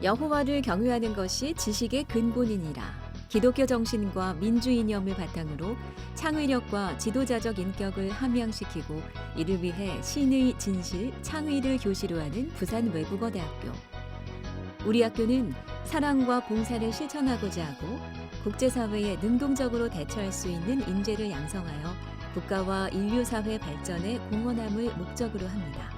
여호와를 경외하는 것이 지식의 근본이니라. 기독교 정신과 민주 이념을 바탕으로 창의력과 지도자적 인격을 함양시키고 이를 위해 신의 진실, 창의를 교시로 하는 부산 외국어대학교. 우리 학교는 사랑과 봉사를 실천하고자 하고 국제사회에 능동적으로 대처할 수 있는 인재를 양성하여 국가와 인류사회 발전에 공헌함을 목적으로 합니다.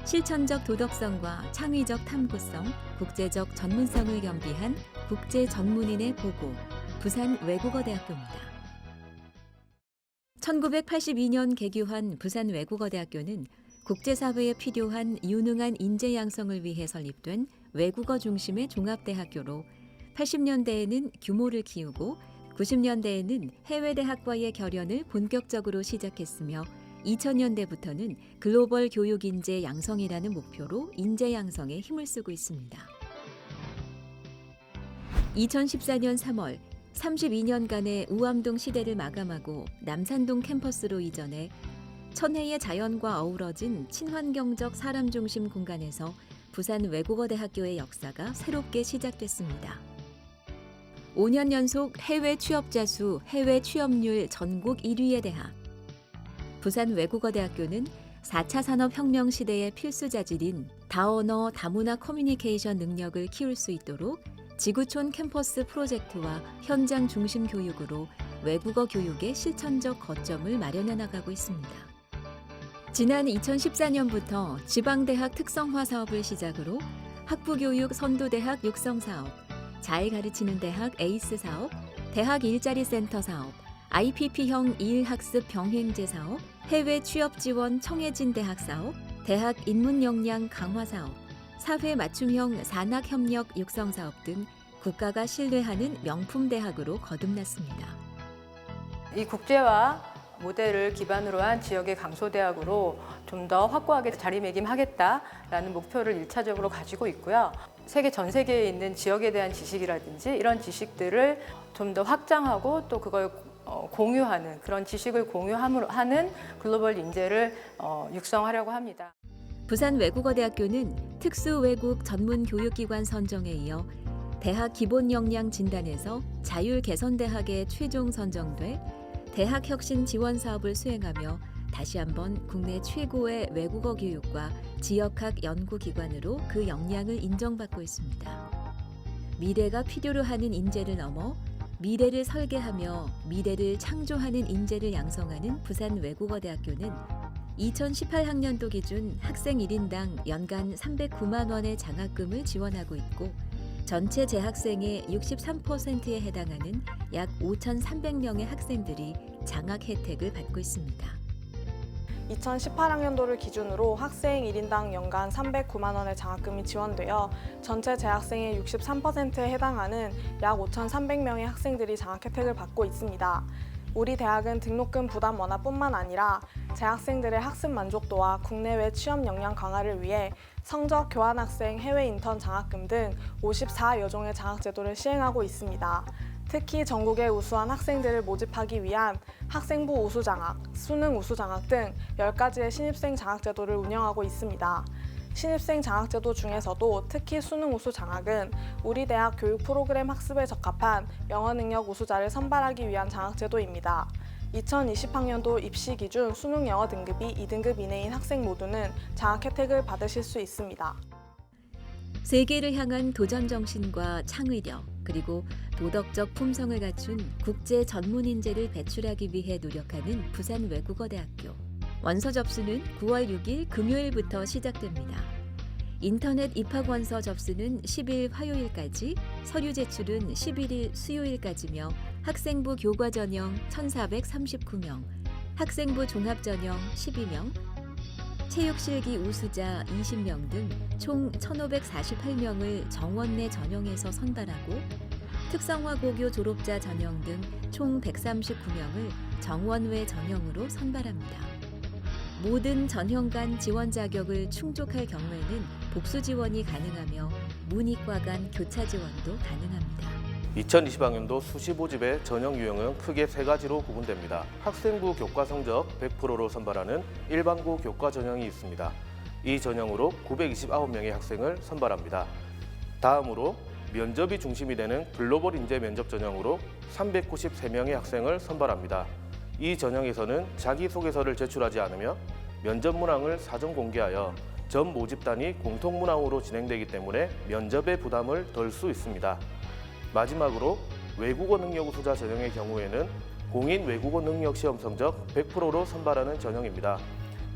실천적 도덕성과 창의적 탐구성, 국제적 전문성을 겸비한 국제 전문인의 보고, 부산 외국어대학교입니다. 1982년 개교한 부산 외국어대학교는 국제사회에 필요한 유능한 인재 양성을 위해 설립된 외국어 중심의 종합대학교로 80년대에는 규모를 키우고 90년대에는 해외대학과의 결연을 본격적으로 시작했으며 2000년대부터는 글로벌 교육 인재 양성이라는 목표로 인재 양성에 힘을 쓰고 있습니다. 2014년 3월 32년간의 우암동 시대를 마감하고 남산동 캠퍼스로 이전해 천혜의 자연과 어우러진 친환경적 사람 중심 공간에서 부산 외국어대학교의 역사가 새롭게 시작됐습니다. 5년 연속 해외 취업자 수, 해외 취업률 전국 1위의 대학. 부산 외국어대학교는 4차 산업혁명 시대의 필수 자질인 다언어, 다문화 커뮤니케이션 능력을 키울 수 있도록 지구촌 캠퍼스 프로젝트와 현장 중심 교육으로 외국어 교육의 실천적 거점을 마련해 나가고 있습니다. 지난 2014년부터 지방대학 특성화 사업을 시작으로 학부교육 선도대학 육성 사업, 잘 가르치는 대학 에이스 사업, 대학 일자리 센터 사업, IPP형 일학습 병행제 사업, 해외 취업 지원 청해진 대학 사업, 대학 인문 역량 강화 사업, 사회 맞춤형 산학 협력 육성 사업 등 국가가 신뢰하는 명품 대학으로 거듭났습니다. 이 국제화 모델을 기반으로 한 지역의 강소대학으로 좀 더 확고하게 자리매김하겠다라는 목표를 1차적으로 가지고 있고요. 전 세계에 있는 지역에 대한 지식이라든지 이런 지식들을 좀 더 확장하고 또 그걸 공유하는 그런 지식을 공유하는 글로벌 인재를 육성하려고 합니다. 부산 외국어대학교는 특수외국 전문교육기관 선정에 이어 대학 기본 역량 진단에서 자율개선대학에 최종 선정돼 대학혁신 지원 사업을 수행하며 다시 한번 국내 최고의 외국어 교육과 지역학 연구기관으로 그 역량을 인정받고 있습니다. 미래가 필요로 하는 인재를 넘어 미래를 설계하며 미래를 창조하는 인재를 양성하는 부산 외국어대학교는 2018학년도 기준 학생 1인당 연간 309만 원의 장학금을 지원하고 있고 전체 재학생의 63%에 해당하는 약 5,300명의 학생들이 장학 혜택을 받고 있습니다. 2018학년도를 기준으로 학생 1인당 연간 309만 원의 장학금이 지원되어 전체 재학생의 63%에 해당하는 약 5,300명의 학생들이 장학 혜택을 받고 있습니다. 우리 대학은 등록금 부담 완화뿐만 아니라 재학생들의 학습 만족도와 국내외 취업 역량 강화를 위해 성적 교환학생 해외 인턴 장학금 등 54여 종의 장학 제도를 시행하고 있습니다. 특히 전국의 우수한 학생들을 모집하기 위한 학생부 우수장학, 수능 우수장학 등 10가지의 신입생 장학제도를 운영하고 있습니다. 신입생 장학제도 중에서도 특히 수능 우수장학은 우리 대학 교육 프로그램 학습에 적합한 영어 능력 우수자를 선발하기 위한 장학제도입니다. 2020학년도 입시 기준 수능 영어 등급이 2등급 이내인 학생 모두는 장학 혜택을 받으실 수 있습니다. 세계를 향한 도전 정신과 창의력, 그리고 도덕적 품성을 갖춘 국제 전문 인재를 배출하기 위해 노력하는 부산 외국어대학교. 원서 접수는 9월 6일 금요일부터 시작됩니다. 인터넷 입학 원서 접수는 10일 화요일까지, 서류 제출은 11일 수요일까지며 학생부 교과 전형 1,439명, 학생부 종합 전형 12명, 체육실기 우수자 20명 등 총 1,548명을 정원 내 전형에서 선발하고 특성화 고교 졸업자 전형 등 총 139명을 정원 외 전형으로 선발합니다. 모든 전형 간 지원 자격을 충족할 경우에는 복수 지원이 가능하며 문이과 간 교차 지원도 가능합니다. 2020학년도 수시 모집의 전형 유형은 크게 세 가지로 구분됩니다. 학생부 교과 성적 100%로 선발하는 일반고 교과 전형이 있습니다. 이 전형으로 929명의 학생을 선발합니다. 다음으로 면접이 중심이 되는 글로벌 인재 면접 전형으로 393명의 학생을 선발합니다. 이 전형에서는 자기소개서를 제출하지 않으며 면접 문항을 사전 공개하여 전 모집단이 공통 문항으로 진행되기 때문에 면접의 부담을 덜 수 있습니다. 마지막으로 외국어 능력 우수자 전형의 경우에는 공인 외국어 능력 시험 성적 100%로 선발하는 전형입니다.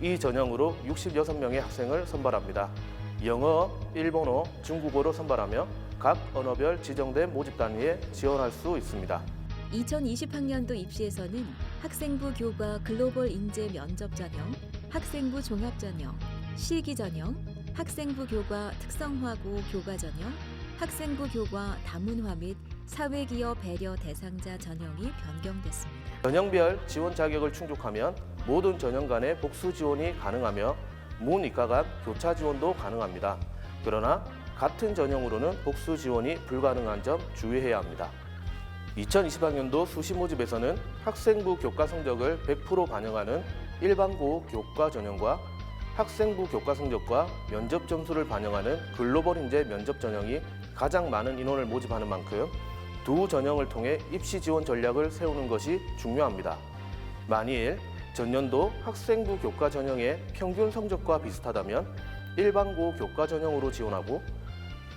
이 전형으로 66명의 학생을 선발합니다. 영어, 일본어, 중국어로 선발하며 각 언어별 지정된 모집 단위에 지원할 수 있습니다. 2020학년도 입시에서는 학생부 교과 글로벌 인재 면접 전형, 학생부 종합 전형, 실기 전형, 학생부 교과 특성화고 교과 전형, 학생부 교과 다문화 및 사회기업 배려 대상자 전형이 변경됐습니다. 전형별 지원 자격을 충족하면 모든 전형 간의 복수 지원이 가능하며 문이과 간 교차 지원도 가능합니다. 그러나 같은 전형으로는 복수 지원이 불가능한 점 주의해야 합니다. 2020학년도 수시 모집에서는 학생부 교과 성적을 100% 반영하는 일반고 교과 전형과 학생부 교과 성적과 면접 점수를 반영하는 글로벌 인재 면접 전형이 가장 많은 인원을 모집하는 만큼 두 전형을 통해 입시 지원 전략을 세우는 것이 중요합니다. 만일 전년도 학생부 교과 전형의 평균 성적과 비슷하다면 일반고 교과 전형으로 지원하고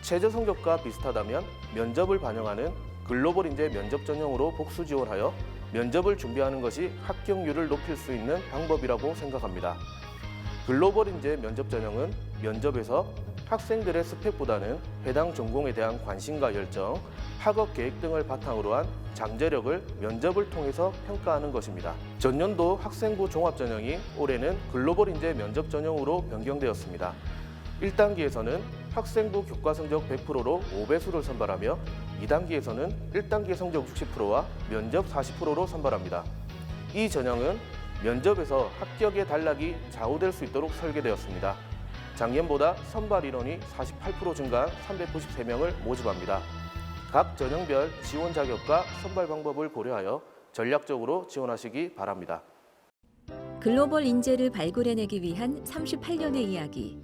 최저 성적과 비슷하다면 면접을 반영하는 글로벌 인재 면접 전형으로 복수 지원하여 면접을 준비하는 것이 합격률을 높일 수 있는 방법이라고 생각합니다. 글로벌 인재 면접 전형은 면접에서 학생들의 스펙보다는 해당 전공에 대한 관심과 열정, 학업 계획 등을 바탕으로 한 잠재력을 면접을 통해서 평가하는 것입니다. 전년도 학생부 종합 전형이 올해는 글로벌 인재 면접 전형으로 변경되었습니다. 1단계에서는 학생부 교과 성적 100%로 5배수를 선발하며 2단계에서는 1단계 성적 60%와 면접 40%로 선발합니다. 이 전형은 면접에서 합격의 단락이 좌우될 수 있도록 설계되었습니다. 작년보다 선발 인원이 48% 증가한 393명을 모집합니다. 각 전형별 지원 자격과 선발 방법을 고려하여 전략적으로 지원하시기 바랍니다. 글로벌 인재를 발굴해내기 위한 38년의 이야기.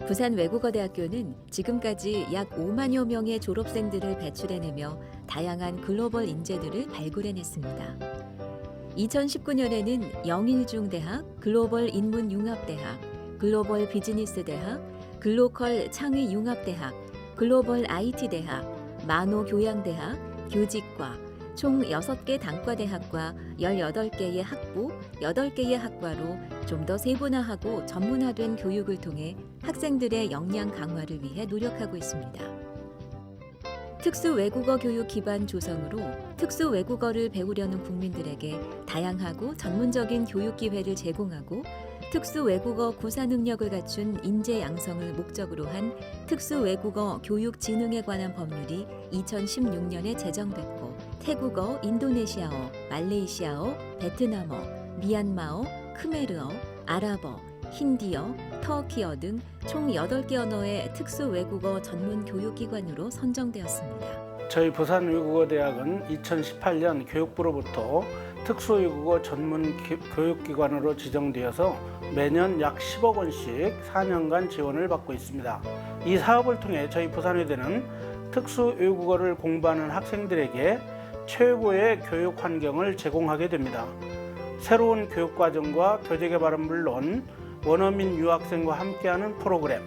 부산 외국어대학교는 지금까지 약 5만여 명의 졸업생들을 배출해내며 다양한 글로벌 인재들을 발굴해냈습니다. 2019년에는 영일중대학, 글로벌 인문융합대학, 글로벌 비즈니스대학, 글로컬 창의융합대학, 글로벌 IT대학, 만호교양대학, 교직과 총 6개 단과대학과 18개의 학부, 8개의 학과로 좀 더 세분화하고 전문화된 교육을 통해 학생들의 역량 강화를 위해 노력하고 있습니다. 특수 외국어 교육 기반 조성으로 특수 외국어를 배우려는 국민들에게 다양하고 전문적인 교육 기회를 제공하고 특수 외국어 구사 능력을 갖춘 인재 양성을 목적으로 한 특수 외국어 교육 진흥에 관한 법률이 2016년에 제정됐고 태국어, 인도네시아어, 말레이시아어, 베트남어, 미얀마어, 크메르어, 아랍어, 힌디어, 터키어 등 총 8개 언어의 특수 외국어 전문 교육기관으로 선정되었습니다. 저희 부산외국어대학은 2018년 교육부로부터 특수외국어 전문 교육기관으로 지정되어서 매년 약 10억 원씩 4년간 지원을 받고 있습니다. 이 사업을 통해 저희 부산외대는 특수외국어를 공부하는 학생들에게 최고의 교육 환경을 제공하게 됩니다. 새로운 교육과정과 교재개발은 물론 원어민 유학생과 함께하는 프로그램,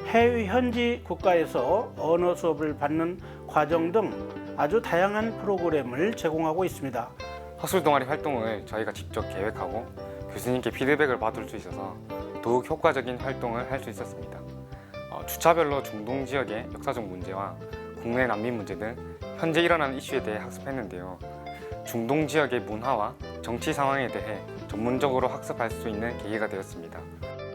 해외 현지 국가에서 언어 수업을 받는 과정 등 아주 다양한 프로그램을 제공하고 있습니다. 학술 동아리 활동을 저희가 직접 계획하고 교수님께 피드백을 받을 수 있어서 더욱 효과적인 활동을 할 수 있었습니다. 주차별로 중동 지역의 역사적 문제와 국내 난민 문제 등 현재 일어나는 이슈에 대해 학습했는데요. 중동 지역의 문화와 정치 상황에 대해 전문적으로 학습할 수 있는 계기가 되었습니다.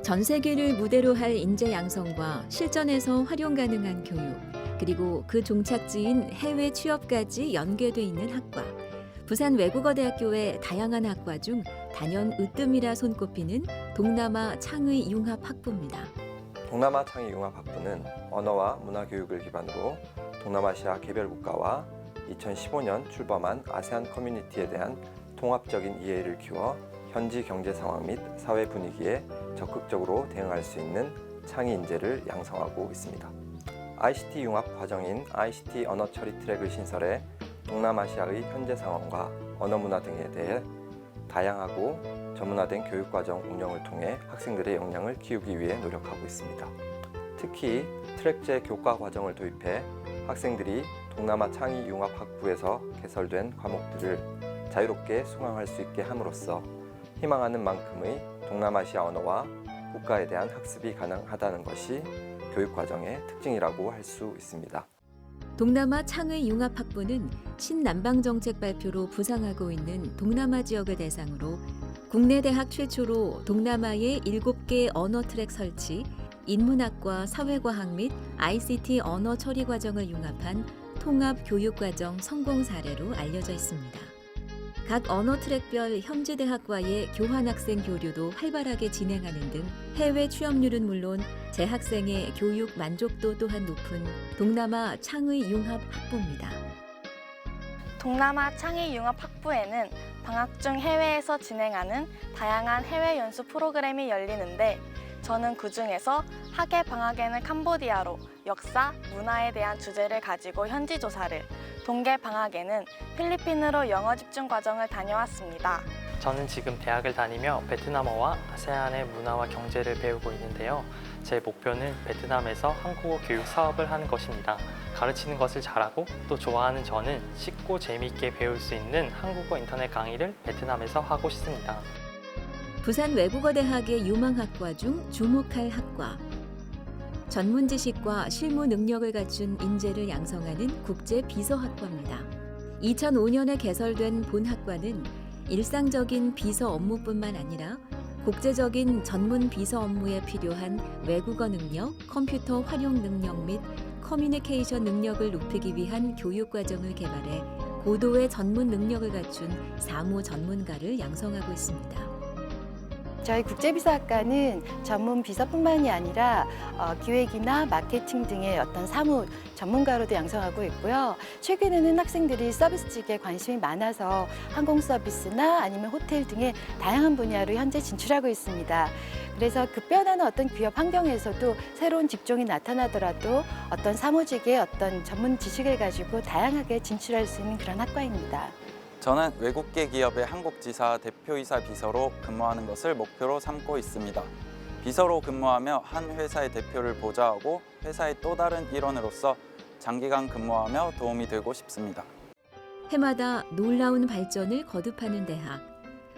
전 세계를 무대로 할 인재 양성과 실전에서 활용 가능한 교육, 그리고 그 종착지인 해외 취업까지 연계돼 있는 학과. 부산 외국어대학교의 다양한 학과 중 단연 으뜸이라 손꼽히는 동남아 창의 융합 학부입니다. 동남아 창의 융합 학부는 언어와 문화 교육을 기반으로 동남아시아 개별 국가와 2015년 출범한 아세안 커뮤니티에 대한 통합적인 이해를 키워 현지 경제 상황 및 사회 분위기에 적극적으로 대응할 수 있는 창의 인재를 양성하고 있습니다. ICT 융합 과정인 ICT 언어 처리 트랙을 신설해 동남아시아의 현재 상황과 언어 문화 등에 대해 다양하고 전문화된 교육과정 운영을 통해 학생들의 역량을 키우기 위해 노력하고 있습니다. 특히 트랙제 교과 과정을 도입해 학생들이 동남아 창의 융합 학부에서 개설된 과목들을 자유롭게 수강할 수 있게 함으로써 희망하는 만큼의 동남아시아 언어와 국가에 대한 학습이 가능하다는 것이 교육과정의 특징이라고 할 수 있습니다. 동남아 창의 융합학부는 신남방정책 발표로 부상하고 있는 동남아 지역을 대상으로 국내 대학 최초로 동남아의 7개 언어 트랙 설치, 인문학과 사회과학 및 ICT 언어 처리 과정을 융합한 통합 교육과정 성공 사례로 알려져 있습니다. 각 언어 트랙별 현지 대학과의 교환학생 교류도 활발하게 진행하는 등 해외 취업률은 물론 재학생의 교육 만족도 또한 높은 동남아 창의 융합 학부입니다. 동남아 창의 융합 학부에는 방학 중 해외에서 진행하는 다양한 해외 연수 프로그램이 열리는데 저는 그중에서 학예 방학에는 캄보디아로 역사, 문화에 대한 주제를 가지고 현지 조사를, 동계 방학에는 필리핀으로 영어 집중 과정을 다녀왔습니다. 저는 지금 대학을 다니며 베트남어와 아세안의 문화와 경제를 배우고 있는데요. 제 목표는 베트남에서 한국어 교육 사업을 하는 것입니다. 가르치는 것을 잘하고 또 좋아하는 저는 쉽고 재미있게 배울 수 있는 한국어 인터넷 강의를 베트남에서 하고 싶습니다. 부산 외국어대학의 유망학과 중 주목할 학과. 전문 지식과 실무 능력을 갖춘 인재를 양성하는 국제 비서학과입니다. 2005년에 개설된 본 학과는 일상적인 비서 업무뿐만 아니라 국제적인 전문 비서 업무에 필요한 외국어 능력, 컴퓨터 활용 능력 및 커뮤니케이션 능력을 높이기 위한 교육 과정을 개발해 고도의 전문 능력을 갖춘 사무 전문가를 양성하고 있습니다. 저희 국제비서학과는 전문 비서뿐만이 아니라 기획이나 마케팅 등의 어떤 사무 전문가로도 양성하고 있고요. 최근에는 학생들이 서비스직에 관심이 많아서 항공 서비스나 아니면 호텔 등의 다양한 분야로 현재 진출하고 있습니다. 그래서 급변하는 어떤 기업 환경에서도 새로운 직종이 나타나더라도 어떤 사무직의 어떤 전문 지식을 가지고 다양하게 진출할 수 있는 그런 학과입니다. 저는 외국계 기업의 한국지사 대표이사 비서로 근무하는 것을 목표로 삼고 있습니다. 비서로 근무하며 한 회사의 대표를 보좌하고 회사의 또 다른 일원으로서 장기간 근무하며 도움이 되고 싶습니다. 해마다 놀라운 발전을 거듭하는 대학.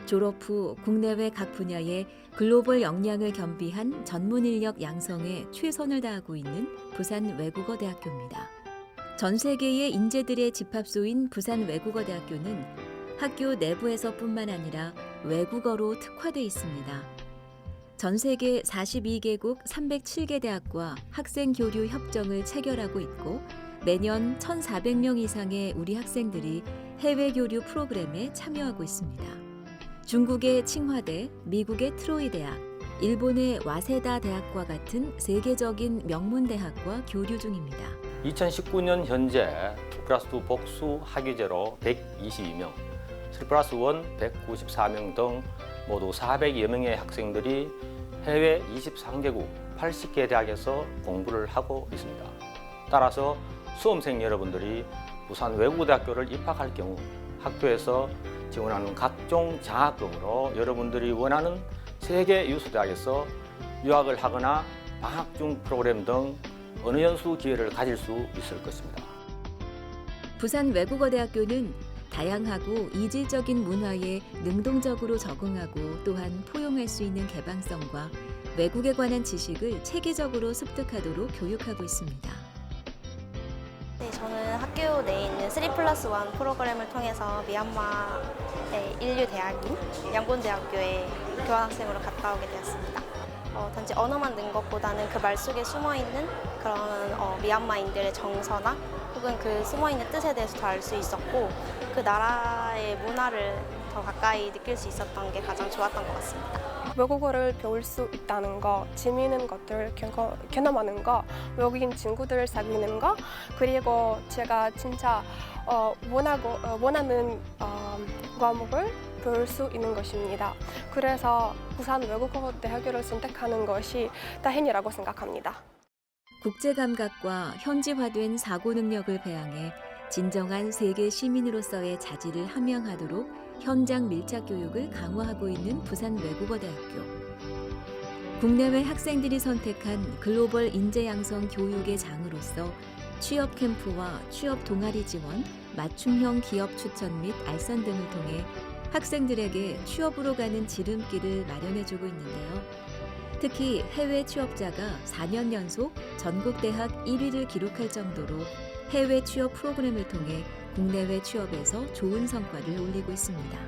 졸업 후 국내외 각 분야의 글로벌 역량을 겸비한 전문 인력 양성에 최선을 다하고 있는 부산 외국어대학교입니다. 전 세계의 인재들의 집합소인 부산 외국어대학교는 학교 내부에서뿐만 아니라 외국어로 특화돼 있습니다. 전 세계 42개국 307개 대학과 학생 교류 협정을 체결하고 있고 매년 1,400명 이상의 우리 학생들이 해외 교류 프로그램에 참여하고 있습니다. 중국의 칭화대, 미국의 트로이 대학, 일본의 와세다 대학과 같은 세계적인 명문 대학과 교류 중입니다. 2019년 현재 2+2 복수 학위제로 122명, 3+1 194명 등 모두 400여 명의 학생들이 해외 23개국 80개 대학에서 공부를 하고 있습니다. 따라서 수험생 여러분들이 부산 외국어대학교를 입학할 경우 학교에서 지원하는 각종 장학금으로 여러분들이 원하는 세계 유수대학에서 유학을 하거나 방학 중 프로그램 등 어느 연수 기회를 가질 수 있을 것입니다. 부산 외국어대학교는 다양하고 이질적인 문화에 능동적으로 적응하고 또한 포용할 수 있는 개방성과 외국에 관한 지식을 체계적으로 습득하도록 교육하고 있습니다. 네, 저는 학교 내에 있는 3+1 프로그램을 통해서 미얀마의 인류 대학인 양곤대학교에 교환학생으로 갔다 오게 되었습니다. 단지 언어만 는 것보다는 그 말 속에 숨어있는 그런 미얀마인들의 정서나 혹은 그 숨어있는 뜻에 대해서 더 알 수 있었고 그 나라의 문화를 더 가까이 느낄 수 있었던 게 가장 좋았던 것 같습니다. 외국어를 배울 수 있다는 거, 재미있는 것들 경험하는 거, 외국인 친구들 사귀는 거, 그리고 제가 진짜 원하는 과목을 배울 수 있는 것입니다. 그래서 부산 외국어대학교를 선택하는 것이 다행이라고 생각합니다. 국제 감각과 현지화된 사고 능력을 배양해 진정한 세계 시민으로서의 자질을 함양하도록 현장 밀착 교육을 강화하고 있는 부산외국어대학교. 국내외 학생들이 선택한 글로벌 인재 양성 교육의 장으로서 취업 캠프와 취업 동아리 지원, 맞춤형 기업 추천 및 알선 등을 통해 학생들에게 취업으로 가는 지름길을 마련해주고 있는데요. 특히 해외 취업자가 4년 연속 전국 대학 1위를 기록할 정도로 해외 취업 프로그램을 통해 국내외 취업에서 좋은 성과를 올리고 있습니다.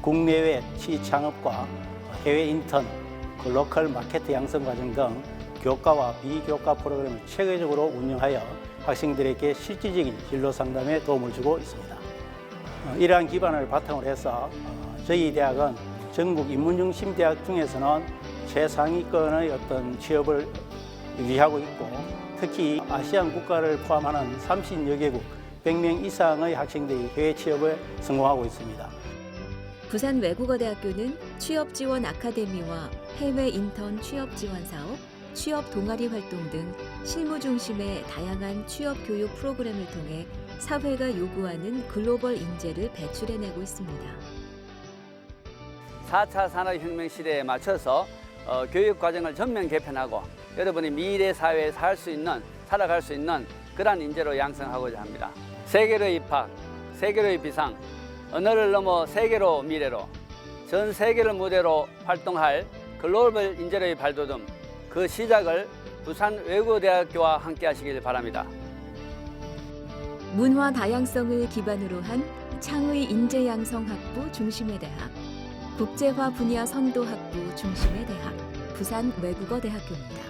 국내외 취창업과 해외 인턴, 로컬 마케트 양성 과정 등 교과와 비교과 프로그램을 체계적으로 운영하여 학생들에게 실질적인 진로 상담에 도움을 주고 있습니다. 이러한 기반을 바탕으로 해서 저희 대학은 전국 인문중심 대학 중에서는 최상위권의 어떤 취업을 유지하고 있고, 특히 아시안 국가를 포함하는 30여 개국 100명 이상의 학생들이 해외 취업에 성공하고 있습니다. 부산외국어대학교는 취업 지원 아카데미와 해외 인턴 취업 지원 사업, 취업 동아리 활동 등 실무 중심의 다양한 취업 교육 프로그램을 통해 사회가 요구하는 글로벌 인재를 배출해내고 있습니다. 4차 산업혁명 시대에 맞춰서 교육 과정을 전면 개편하고 여러분이 미래 사회에 살아갈 수 있는 그러한 인재로 양성하고자 합니다. 세계로의 입학, 세계로의 비상, 언어를 넘어 세계로 미래로 전 세계를 무대로 활동할 글로벌 인재로의 발돋움, 그 시작을 부산외국어대학교와 함께 하시길 바랍니다. 문화 다양성을 기반으로 한 창의 인재 양성 학부 중심의 대학, 국제화 분야 선도 학부 중심의 대학, 부산외국어대학교입니다.